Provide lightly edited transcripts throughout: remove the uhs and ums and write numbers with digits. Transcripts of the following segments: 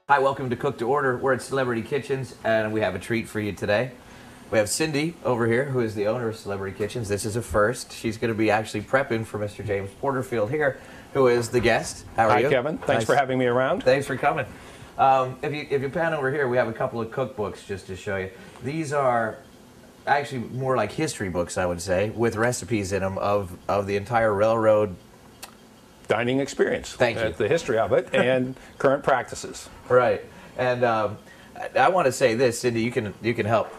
Hi, welcome to Cook to Order. We're at Celebrity Kitchens, and we have a treat for you today. We have Cindy over here, who is the owner of Celebrity Kitchens. This is a first. She's going to be actually prepping for Mr. James Porterfield here, who is the guest. How are you? Hi, Kevin. Thanks for having me around. Thanks for coming. If you pan over here, we have a couple of cookbooks just to show you. These are actually more like history books, I would say, with recipes in them of the entire railroad Dining experience. Thank you. The history of it and current practices. Right. And I want to say this, Cindy, you can help.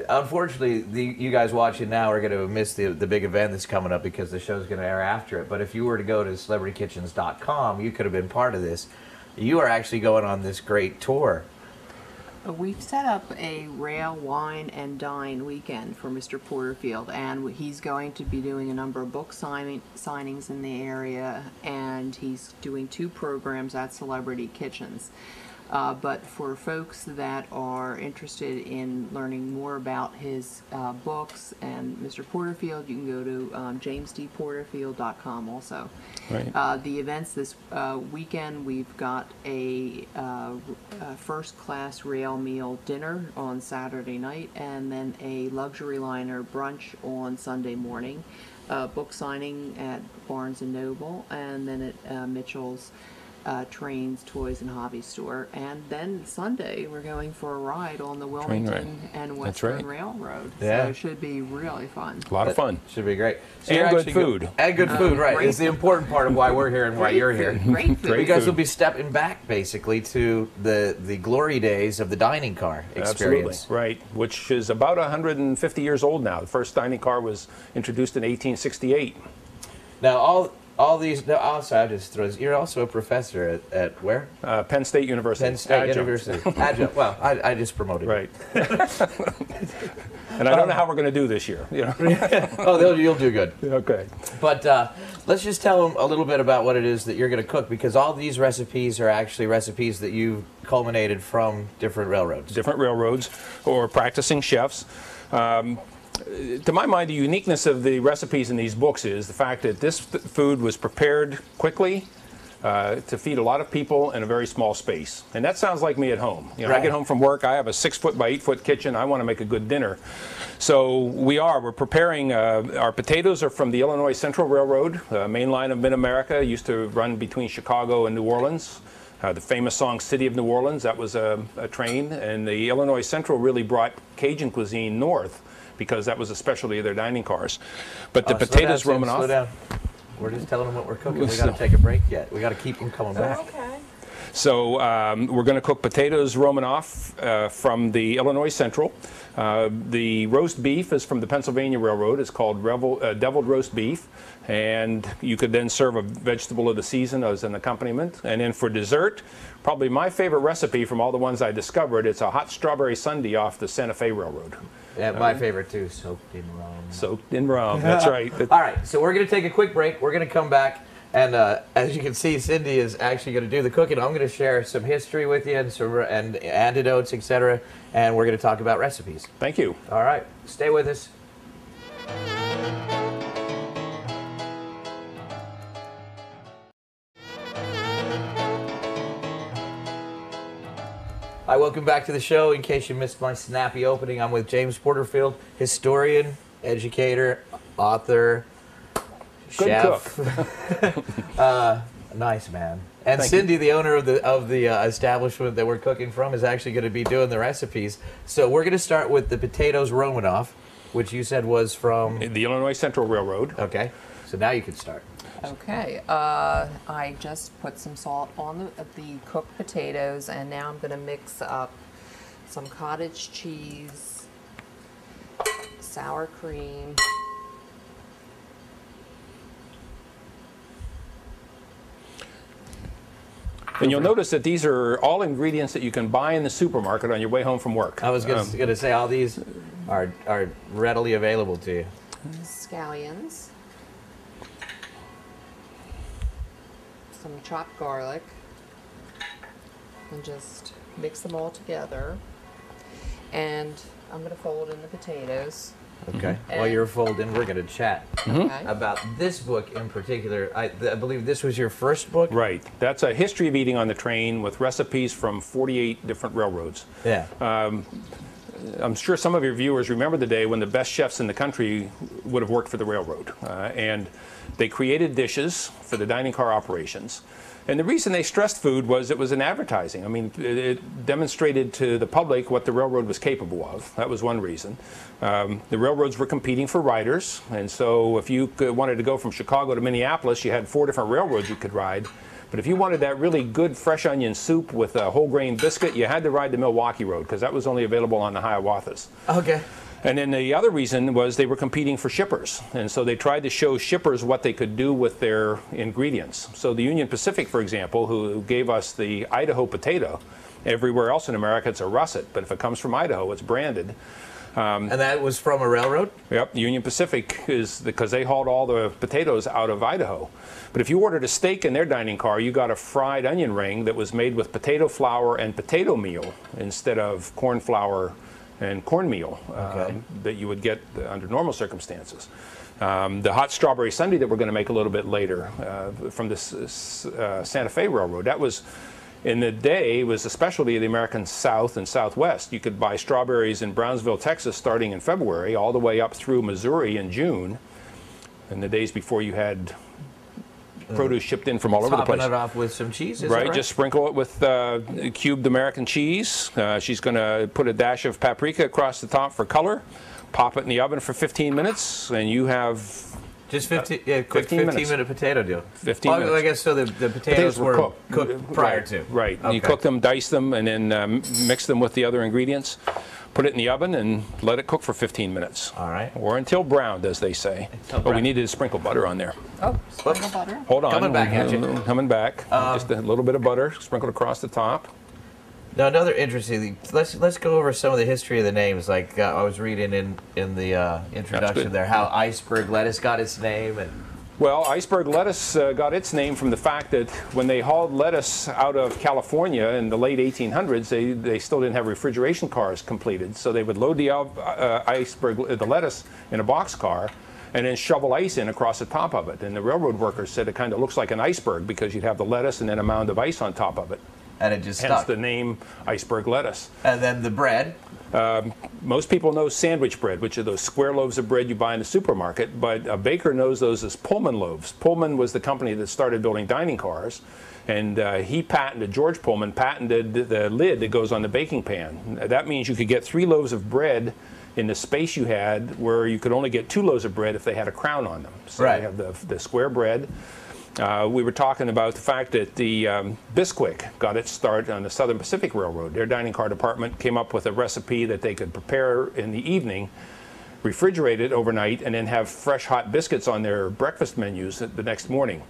Unfortunately, you guys watching now are going to miss the big event that's coming up because the show's going to air after it. But if you were to go to CelebrityKitchens.com, you could have been part of this. You are actually going on this great tour. We've set up a rail, wine, and dine weekend for Mr. Porterfield, and he's going to be doing a number of book signings in the area, and he's doing 2 programs at Celebrity Kitchens. But for folks that are interested in learning more about his books and Mr. Porterfield, you can go to jamesdporterfield.com also. Right. The events this weekend, we've got a first-class rail meal dinner on Saturday night, and then a luxury liner brunch on Sunday morning. Book signing at Barnes & Noble, and then at Mitchell's Trains, Toys, and Hobby Store. And then Sunday, we're going for a ride on the Wilmington and Western Railroad. Yeah. So it should be really fun. A lot of fun. Should be great. So And you're good actually food. And good food, right. Great Is the important part of why we're here and why you're here. Great food. You guys food. will be stepping back, basically, to the glory days of the dining car experience. Absolutely. Right. Which is about 150 years old now. The first dining car was introduced in 1868. Now, all these, now also, I just throw this, you're also a professor at where? Penn State University. Penn State Adjunct. University. Adjunct. Well, I just promoted Right. And I don't know how we're going to do this year. You know? Oh, you'll do good. Okay. But let's just tell them a little bit about what it is that you're going to cook, because all these recipes are actually recipes that you culminated from different railroads. Different railroads or practicing chefs. To my mind, the uniqueness of the recipes in these books is the fact that this food was prepared quickly to feed a lot of people in a very small space. And that sounds like me at home. You know, Right. I get home from work, I have a 6-foot by 8-foot kitchen, I want to make a good dinner. So we're preparing, our potatoes are from the Illinois Central Railroad, main line of Mid-America, used to run between Chicago and New Orleans. The famous song City of New Orleans, that was a train, and the Illinois Central really brought Cajun cuisine north, because that was a specialty of their dining cars. But the potatoes Romanoff. Slow down. We're just telling them what we're cooking. We got to take a break yet. We got to keep them coming back. Okay. So we're going to cook potatoes Romanoff from the Illinois Central. The roast beef is from the Pennsylvania Railroad. It's called deviled roast beef. And you could then serve a vegetable of the season as an accompaniment. And then for dessert, probably my favorite recipe from all the ones I discovered, it's a hot strawberry sundae off the Santa Fe Railroad. Yeah, my favorite too, soaked in rum. Soaked in rum, that's right. All right, so we're going to take a quick break. We're going to come back, and as you can see, Cindy is actually going to do the cooking. I'm going to share some history with you and antidotes, etc., and we're going to talk about recipes. Thank you. All right, stay with us. Hi, welcome back to the show. In case you missed my snappy opening, I'm with James Porterfield, historian, educator, author, Good chef. Nice man. And Thank Cindy, the owner of the establishment that we're cooking from, is actually going to be doing the recipes. So we're going to start with the potatoes Romanoff, which you said was from The Illinois Central Railroad. Okay, so now you can start. Okay, I just put some salt on the cooked potatoes, and now I'm going to mix up some cottage cheese, sour cream, And you'll notice that these are all ingredients that you can buy in the supermarket on your way home from work. I was going to say all these are readily available to you. scallions, some chopped garlic, and just mix them all together. And I'm going to fold in the potatoes. Okay. While you're folding, we're going to chat Okay. about this book in particular. I believe this was your first book? Right. That's a history of eating on the train with recipes from 48 different railroads. Yeah. I'm sure some of your viewers remember the day when the best chefs in the country would have worked for the railroad. And they created dishes for the dining car operations. And the reason they stressed food was it was in advertising. I mean, it demonstrated to the public what the railroad was capable of. That was one reason. The railroads were competing for riders. And so if you wanted to go from Chicago to Minneapolis, you had 4 different railroads you could ride. But if you wanted that really good fresh onion soup with a whole grain biscuit, you had to ride the Milwaukee Road because that was only available on the Hiawathas. Okay. And then the other reason was they were competing for shippers. And so they tried to show shippers what they could do with their ingredients. So the Union Pacific, for example, who gave us the Idaho potato, everywhere else in America it's a russet, but if it comes from Idaho, it's branded. And that was from a railroad? Yep, Union Pacific is because they hauled all the potatoes out of Idaho. But if you ordered a steak in their dining car, you got a fried onion ring that was made with potato flour and potato meal instead of corn flour and cornmeal that you would get under normal circumstances. The hot strawberry sundae that we're going to make a little bit later from this Santa Fe Railroad, that was, in the day, was a specialty of the American South and Southwest. You could buy strawberries in Brownsville, Texas, starting in February, all the way up through Missouri in June, in the days before you had produce shipped in from all over the place. Topping it off with some cheese, is Right, that just sprinkle it with cubed American cheese. She's going to put a dash of paprika across the top for color, pop it in the oven for 15 minutes, and you have just 15, quick 15-minute potato deal. 15 well, minutes. I guess so the potatoes were cooked prior right, to. Right, Okay. you cook them, dice them, and then mix them with the other ingredients. Put it in the oven and let it cook for 15 minutes. All right. Or until browned, as they say. But we needed to sprinkle butter on there. Oh, sprinkle butter. Hold on. Coming back at you. Coming back. Just a little bit of butter sprinkled across the top. Now, another interesting thing. Let's go over some of the history of the names. Like I was reading in the introduction there, how iceberg lettuce got its name, and well, iceberg lettuce got its name from the fact that when they hauled lettuce out of California in the late 1800s, they still didn't have refrigeration cars completed. So they would load the the lettuce in a boxcar and then shovel ice in across the top of it. And the railroad workers said it kind of looks like an iceberg because you'd have the lettuce and then a mound of ice on top of it. and it just Hence stuck. the name iceberg lettuce. And then the bread. Most people know sandwich bread, which are those square loaves of bread you buy in the supermarket, but a baker knows those as Pullman loaves. Pullman was the company that started building dining cars, and George Pullman patented the lid that goes on the baking pan. That means you could get 3 loaves of bread in the space you had, where you could only get 2 loaves of bread if they had a crown on them. So right. you have the square bread. We were talking about the fact that the Bisquick got its start on the Southern Pacific Railroad. Their dining car department came up with a recipe that they could prepare in the evening, refrigerate it overnight, and then have fresh hot biscuits on their breakfast menus the next morning.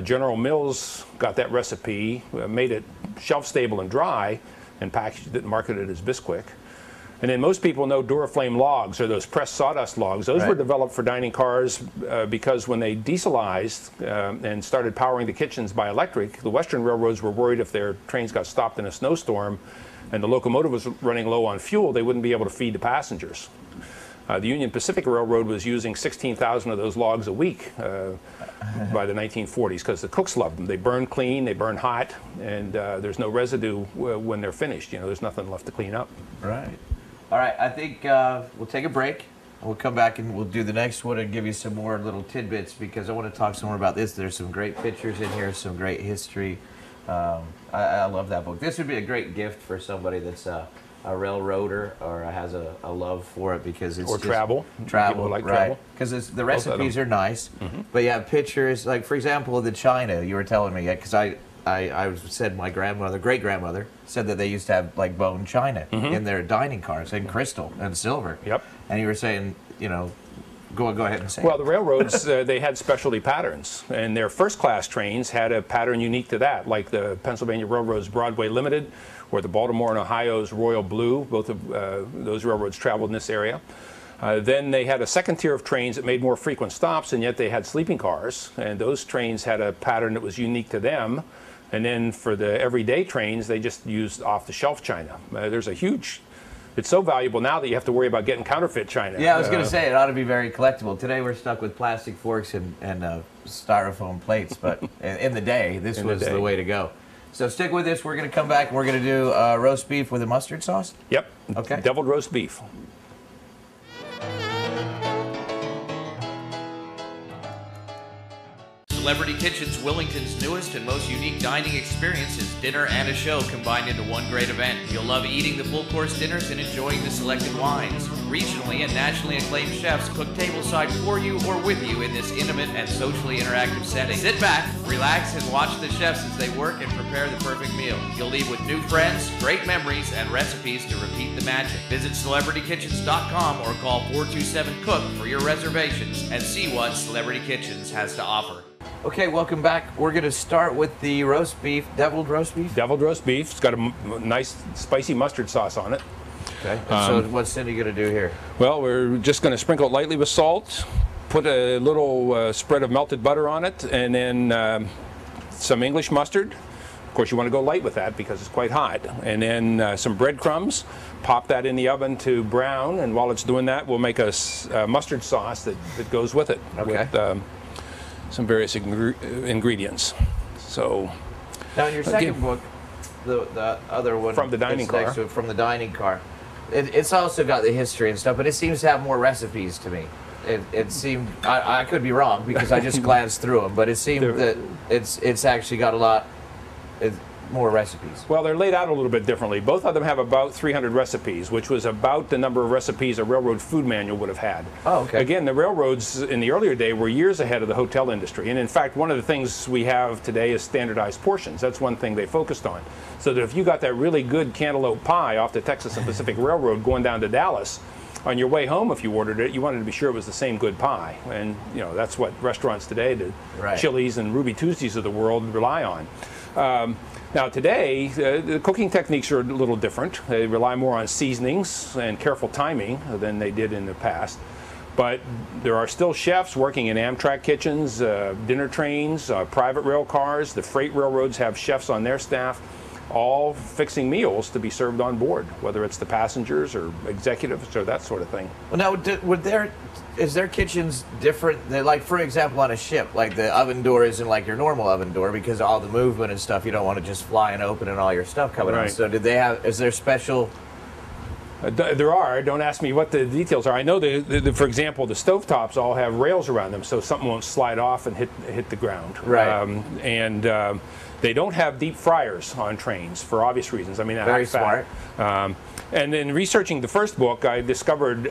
General Mills got that recipe, made it shelf stable and dry, and packaged it and marketed it as Bisquick. And then most people know Duraflame logs, or those pressed sawdust logs. Those right. were developed for dining cars because when they dieselized and started powering the kitchens by electric, the Western railroads were worried if their trains got stopped in a snowstorm and the locomotive was running low on fuel, they wouldn't be able to feed the passengers. The Union Pacific Railroad was using 16,000 of those logs a week by the 1940s because the cooks loved them. They burn clean, they burn hot, and there's no residue when they're finished. You know, there's nothing left to clean up. Right. All right, I think we'll take a break. We'll come back and we'll do the next one and give you some more little tidbits because I want to talk some more about this. There's some great pictures in here, some great history. I love that book. This would be a great gift for somebody that's a railroader or has a love for it because it's or just travel. Travel, People like right? travel. Because the recipes are nice, but you have pictures. Like for example, the china you were telling me, because I said my grandmother, great grandmother, said that they used to have like bone china in their dining cars and crystal and silver. Yep. And you were saying, you know, go ahead and say. Well, the railroads, they had specialty patterns, and their first-class trains had a pattern unique to that, like the Pennsylvania Railroad's Broadway Limited, or the Baltimore and Ohio's Royal Blue. Both of those railroads traveled in this area. Then they had a second tier of trains that made more frequent stops, and yet they had sleeping cars, and those trains had a pattern that was unique to them. And then for the everyday trains, they just used off-the-shelf china. There's a huge It's so valuable now that you have to worry about getting counterfeit china. Yeah, I was going to say, it ought to be very collectible. Today we're stuck with plastic forks and styrofoam plates, but in the day, this was the way to go. So stick with this. We're going to come back and we're going to do roast beef with a mustard sauce? Yep. Okay. Deviled roast beef. Celebrity Kitchen's Wellington's newest and most unique dining experience is dinner and a show combined into one great event. You'll love eating the full-course dinners and enjoying the selected wines. Regionally and nationally acclaimed chefs cook tableside for you or with you in this intimate and socially interactive setting. Sit back, relax, and watch the chefs as they work and prepare the perfect meal. You'll leave with new friends, great memories, and recipes to repeat the magic. Visit CelebrityKitchens.com or call 427-COOK for your reservations and see what Celebrity Kitchens has to offer. Okay, welcome back. We're going to start with the roast beef, deviled roast beef. Deviled roast beef. It's got a nice spicy mustard sauce on it. Okay. So what's Cindy going to do here? Well, we're just going to sprinkle it lightly with salt, put a little spread of melted butter on it, and then some English mustard. Of course, you want to go light with that because it's quite hot. And then some breadcrumbs. Pop that in the oven to brown, and while it's doing that, we'll make a mustard sauce that goes with it. Okay. With, some various ingredients. So now in your second book, the other one from the dining car, from the dining car, it's also got the history and stuff, but it seems to have more recipes to me. It seemed, I could be wrong because I just glanced through them, but it seemed that it's actually got a lot more recipes. Well, they're laid out a little bit differently. Both of them have about 300 recipes, which was about the number of recipes a railroad food manual would have had. Oh, okay. Again, the railroads in the earlier day were years ahead of the hotel industry. And in fact, one of the things we have today is standardized portions. That's one thing they focused on. So that if you got that really good cantaloupe pie off the Texas and Pacific Railroad going down to Dallas, on your way home, if you ordered it, you wanted to be sure it was the same good pie. And, you know, that's what restaurants today, the Chili's and Ruby Tuesdays of the world, rely on. Now today, the cooking techniques are a little different. They rely more on seasonings and careful timing than they did in the past. But there are still chefs working in Amtrak kitchens, dinner trains, private rail cars. The freight railroads have chefs on their staff, all fixing meals to be served on board, whether it's the passengers or executives or that sort of thing. Well, now, is their kitchens different? Like, for example, on a ship, like the oven door isn't like your normal oven door because of all the movement and stuff. You don't want to just fly and open and all your stuff coming out. So did they have, is there special? There are. Don't ask me what the details are. I know, for example, the stovetops all have rails around them so something won't slide off and hit the ground. Right. They don't have deep fryers on trains for obvious reasons. I mean, very smart. And in researching the first book, I discovered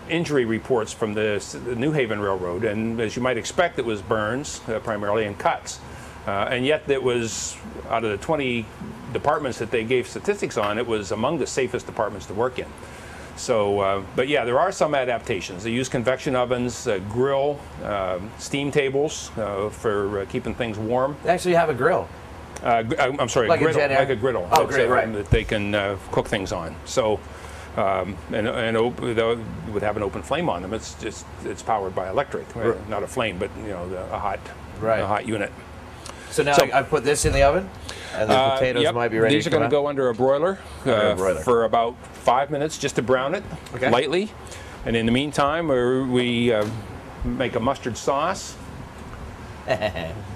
injury reports from the New Haven Railroad, and as you might expect, it was burns primarily and cuts. And yet it was, out of the 20 departments that they gave statistics on, it was among the safest departments to work in. So, but yeah, there are some adaptations. They use convection ovens, grill, steam tables for keeping things warm. They actually have a grill. I'm sorry, like a griddle, like a griddle. Oh, great, right. That they can cook things on. So, and would have an open flame on them. It's powered by electric, not a flame, but you know, a hot unit. So now I put this in the oven, and the potatoes might be ready. These are going to go under a broiler, for about 5 minutes, just to brown it lightly. And in the meantime, we make a mustard sauce.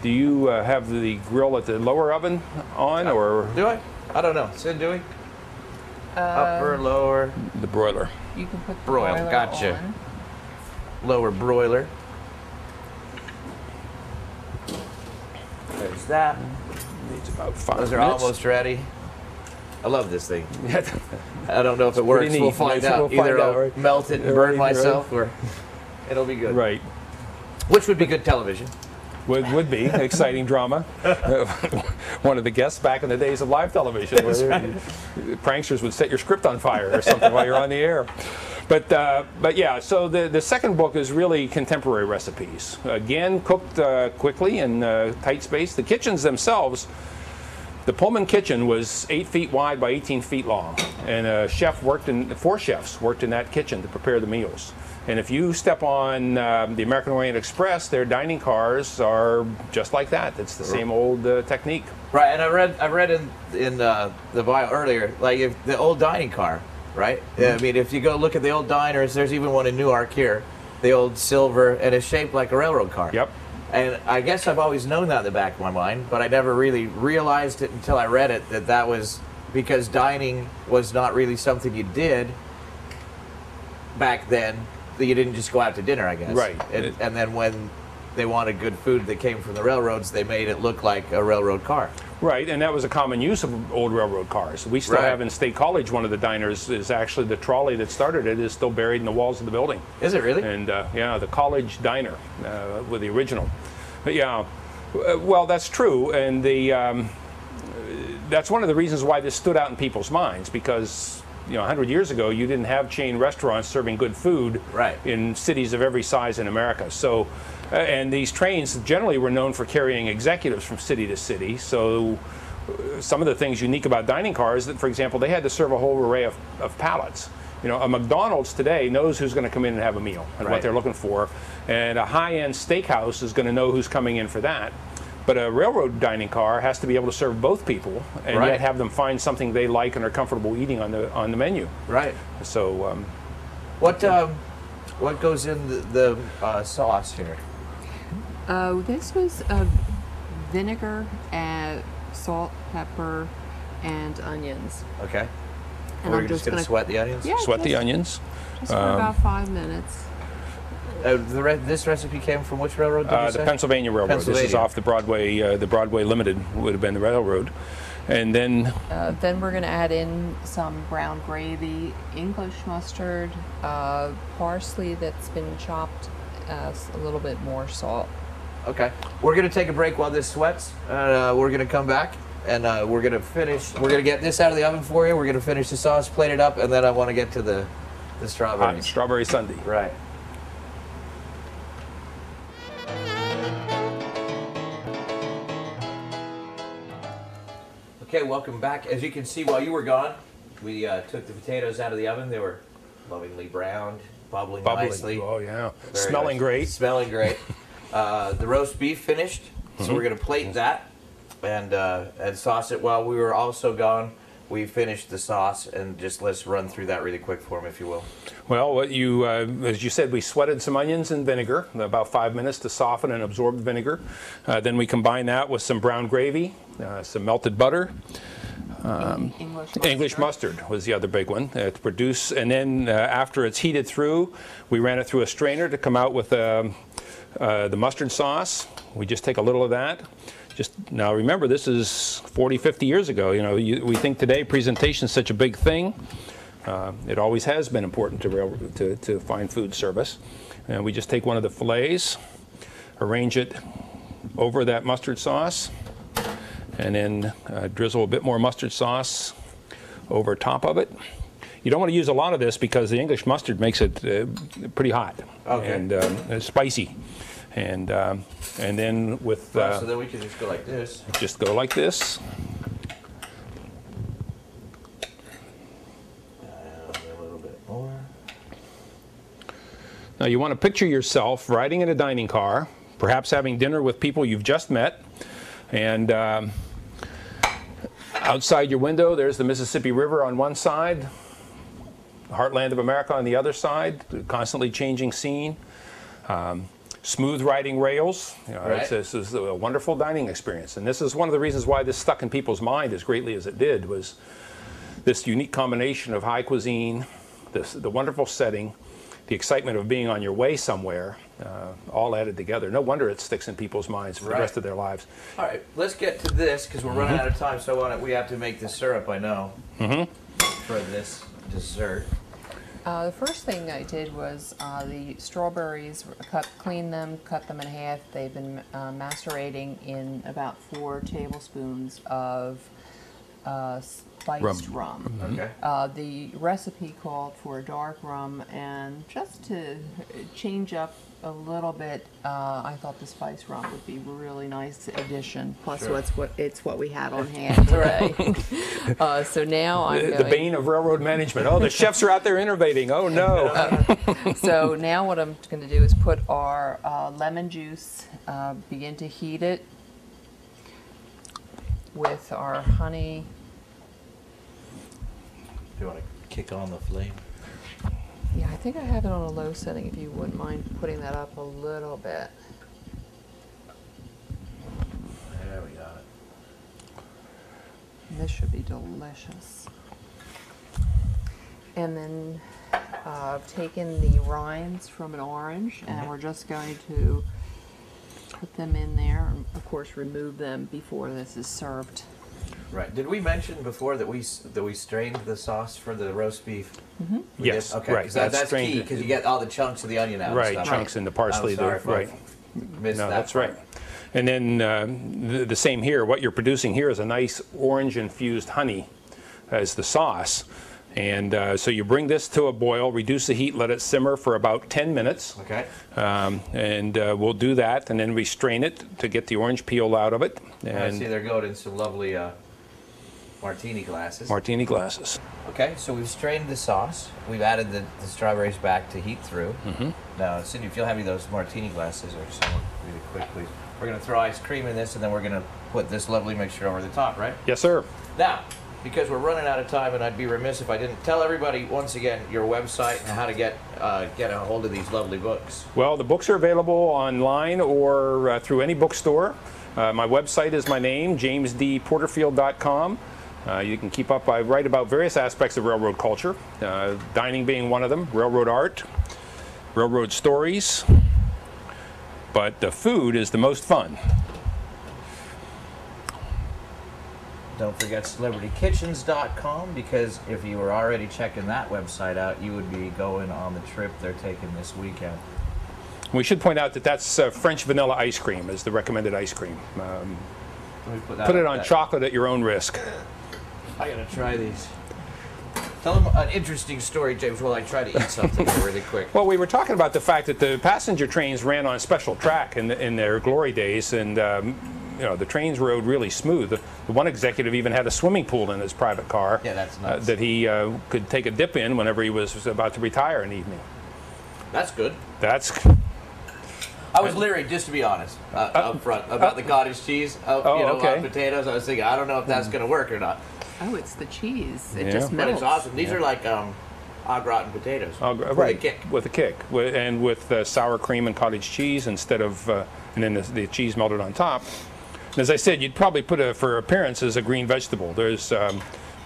Do you have the grill at the lower oven on, or do I? I don't know. Sid, do we? Upper, lower. The broiler. You can put the broiler. Gotcha. On. Lower broiler. There's that. Needs about 5 Those are minutes. almost ready. I love this thing. I don't know if it works. We'll find out. Either I'll melt it and burn myself, or it'll be good. Right. Which would be good television. Would be exciting drama. One of the guests back in the days of live television, where pranksters would set your script on fire or something while you're on the air. But yeah, so the second book is really contemporary recipes. Again, cooked quickly in tight space. The kitchens themselves, the Pullman kitchen was 8 feet wide by 18 feet long, and four chefs worked in that kitchen to prepare the meals. And if you step on the American Orient Express, their dining cars are just like that. It's the same old technique. Right, and I read in the bio earlier, like if the old dining car, right? I mean, if you go look at the old diners, there's even one in Newark here, the old silver, and it's shaped like a railroad car. Yep. And I guess I've always known that in the back of my mind, but I never really realized it until I read it, that was because dining was not really something you did back then. That you didn't just go out to dinner, I guess. Right. And then when they wanted good food that came from the railroads, they made it look like a railroad car. Right, and that was a common use of old railroad cars. We still have in State College, one of the diners is actually the trolley that started it is still buried in the walls of the building. Is it really? And yeah, the college diner with the original. But yeah, well, that's true, and that's one of the reasons why this stood out in people's minds, because 100 years ago, you didn't have chain restaurants serving good food in cities of every size in America. So, and these trains generally were known for carrying executives from city to city. So, some of the things unique about dining cars, that, for example, they had to serve a whole array of palates. A McDonald's today knows who's going to come in and have a meal and what they're looking for, and a high-end steakhouse is going to know who's coming in for that. But a railroad dining car has to be able to serve both people, and yet have them find something they like and are comfortable eating on the menu. Right. So, what goes in the sauce here? This was vinegar, salt, pepper, and onions. Okay. And we're just going to sweat the onions? Yeah, sweat the onions. Just for about 5 minutes. This recipe came from which railroad, did you say? The Pennsylvania Railroad. This is off the Broadway Limited would have been the railroad. And then we're going to add in some brown gravy, English mustard, parsley that's been chopped, a little bit more salt. Okay. We're going to take a break while this sweats. We're going to come back, and we're going to finish. We're going to get this out of the oven for you. We're going to finish the sauce, plate it up, and then I want to get to the strawberries. Strawberry sundae. Right. Okay, welcome back. As you can see, while you were gone, we took the potatoes out of the oven. They were lovingly browned, bubbling nicely. Oh, yeah. Very Smelling nice. great. Smelling great. The roast beef finished, so we're going to plate that and sauce it. While we were also gone, we finished the sauce, and just let's run through that really quick for me, if you will. Well, what as you said, we sweated some onions in vinegar, about 5 minutes to soften and absorb the vinegar. Then we combine that with some brown gravy, some melted butter. English mustard was the other big one to produce. And then after it's heated through, we ran it through a strainer to come out with the mustard sauce. We just take a little of that. Now remember, this is 40, 50 years ago. We think today presentation is such a big thing. It always has been important to fine food service. And we just take one of the fillets, arrange it over that mustard sauce, and then drizzle a bit more mustard sauce over top of it. You don't want to use a lot of this because the English mustard makes it pretty hot and spicy. And then with so then we can just go like this. Just go like this. A little bit more. Now you want to picture yourself riding in a dining car, perhaps having dinner with people you've just met, and outside your window there's the Mississippi River on one side, the heartland of America on the other side, the constantly changing scene. Smooth riding rails. This is a wonderful dining experience, and this is one of the reasons why this stuck in people's mind as greatly as it did, was this unique combination of high cuisine, the wonderful setting, the excitement of being on your way somewhere, all added together. No wonder it sticks in people's minds for the rest of their lives. All right, let's get to this because we're running out of time. So we have to make the syrup, I know, for this dessert. The first thing I did was the strawberries, clean them, cut them in half. They've been macerating in about 4 tablespoons of spiced rum. Okay. The recipe called for dark rum, and just to change up a little bit, I thought the spiced rum would be a really nice addition. Plus, it's what we had on hand today. So now I'm the bane of railroad management. Oh, the chefs are out there innovating. Oh no. So now what I'm going to do is put our lemon juice, begin to heat it with our honey. Do you want to kick on the flame. Yeah, I think I have it on a low setting, if you wouldn't mind putting that up a little bit. There we got it. And this should be delicious. And then I've taken the rinds from an orange, and we're just going to put them in there, and of course remove them before this is served. Right. Did we mention before that we strained the sauce for the roast beef? Mm-hmm. Yes, Okay. right. That's key because you get all the chunks of the onion out. Right, and stuff. chunks and the parsley. I'm sorry if right. I missed No, that that's part. right. And then the same here. What you're producing here is a nice orange-infused honey as the sauce. And so you bring this to a boil, reduce the heat, let it simmer for about 10 minutes. Okay. And we'll do that, and then we strain it to get the orange peel out of it. I see And they're going in some lovely martini glasses. martini glasses. Okay, so we've strained the sauce. We've added the strawberries back to heat through. Mm-hmm. Now, Cindy, if you'll have me those martini glasses, or someone really quick, please. We're going to throw ice cream in this, and then we're going to put this lovely mixture over the top, right? Yes, sir. Now, because we're running out of time, and I'd be remiss if I didn't tell everybody once again your website and how to get a hold of these lovely books. Well, the books are available online or through any bookstore. My website is my name, jamesdporterfield.com. You can keep up. I write about various aspects of railroad culture, dining being one of them, railroad art, railroad stories, but the food is the most fun. Don't forget CelebrityKitchens.com, because if you were already checking that website out, you would be going on the trip they're taking this weekend. We should point out that that's French vanilla ice cream is the recommended ice cream. Let me Put it on chocolate at your own risk. I gotta try these. Tell them an interesting story, James, while I try to eat something really quick. Well, we were talking about the fact that the passenger trains ran on special track in their glory days, and you know, the trains rode really smooth. The one executive even had a swimming pool in his private car. Yeah, that's nuts. That he could take a dip in whenever he was about to retire in the evening. That's good. That's. I was leery, just to be honest, up front, about the cottage cheese, okay. on potatoes. I was thinking, I don't know if that's going to work or not. Oh, it's the cheese. It Yeah. just But melts. it's awesome. These are like au gratin potatoes. Right, With a kick. with a kick, and with sour cream and cottage cheese instead of, and then the cheese melted on top. And as I said, you'd probably put for appearances a green vegetable. There's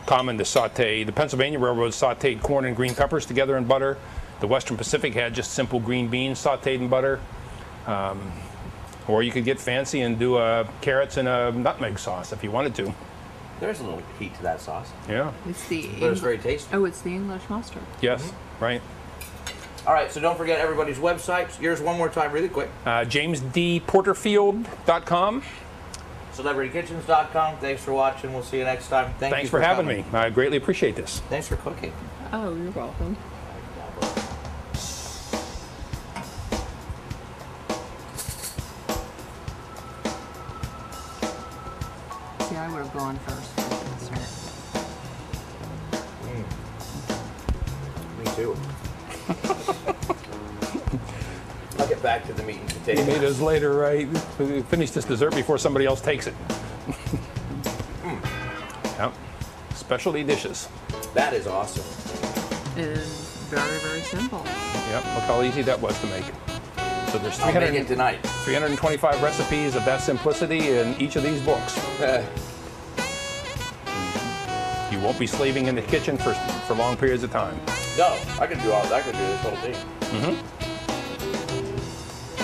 common to saute. The Pennsylvania Railroad sauteed corn and green peppers together in butter. The Western Pacific had just simple green beans sauteed in butter. Or you could get fancy and do carrots in a nutmeg sauce if you wanted to. There's a little heat to that sauce, Yeah. It's the but it's very tasty. Oh, it's the English mustard. Yes. Right. All right, so don't forget everybody's websites. Yours one more time, really quick. JamesDPorterfield.com. CelebrityKitchens.com. Thanks for watching. We'll see you next time. Thanks you for having coming. me. I greatly appreciate this. Thanks for cooking. Oh, you're welcome. See, I would have gone first for the dessert. Me too. I'll get back to the meat and potatoes. Tomatoes later, right? We finish this dessert before somebody else takes it. Yep. Specialty dishes. That is awesome. It is very, very simple. Yep. Look how easy that was to make. So there's I'll make it tonight. 325 recipes of that simplicity in each of these books. You won't be slaving in the kitchen for long periods of time. No, I could do all. I could do this whole thing. Mm-hmm.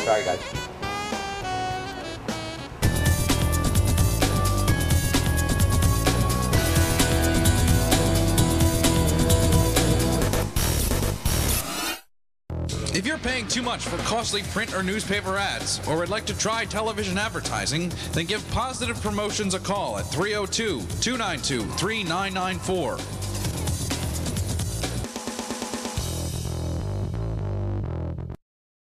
Sorry, guys. If you're paying too much for costly print or newspaper ads, or would like to try television advertising, then give Positive Promotions a call at 302-292-3994.